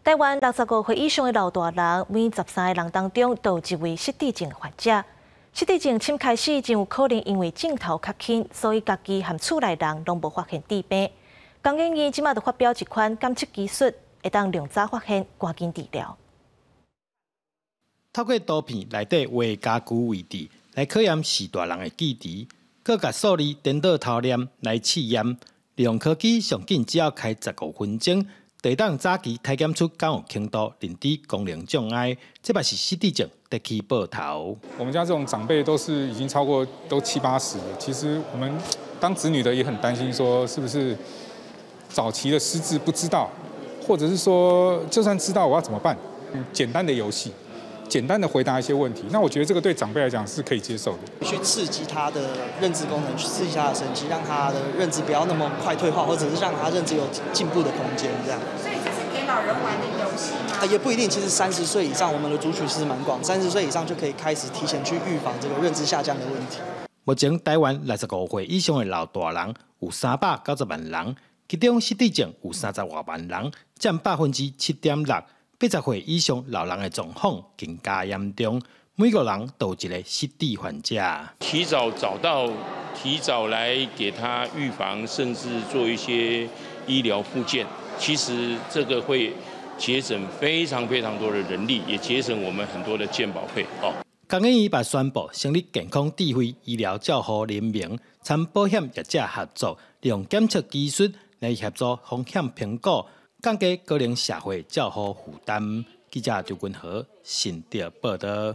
台湾65岁以上的老大人，每13个人当中都有一位失智症患者。失智症深开始就有可能因为镜头较近，所以家己和厝内人拢无发现治病。江建议即马就发表一款监测技术，会当量早发现，赶紧治疗。透过图片内底画家居位置来考验视大人的记忆，佮甲数字颠倒头念来试验。利用科技上紧只要开15分钟，就当早期体检出敢有轻度认知功能障碍，这嘛是失智症得去报头。我们家这种长辈都是已经超过都70、80了，其实我们当子女的也很担心，说是不是早期的失智不知道，或者是说就算知道我要怎么办？简单的游戏。简单的回答一些问题，那我觉得这个对长辈来讲是可以接受的。去刺激他的认知功能，去刺激他的神经，让他的认知不要那么快退化，或者是让他认知有进步的空间，这样。所以这是给老人玩的游戏吗？也不一定，其实30岁以上，我们的族群是蛮广，30岁以上就可以开始提前去预防这个认知下降的问题。目前台湾65岁以上的老大人有390万人，其中失智症有30多万人，占7.6%。80岁以上老人的状况更加严重，每个人都有一个失智患者。提早找到，提早来给他预防，甚至做一些医疗复健，其实这个会节省非常多的人力，也节省我们很多的健保费。江建议把宣布成立健康智慧医疗照护联盟，参保险业者合作，利用检测技术来协助风险评估。降低高龄社会照护负担。记者周君和新竹报道。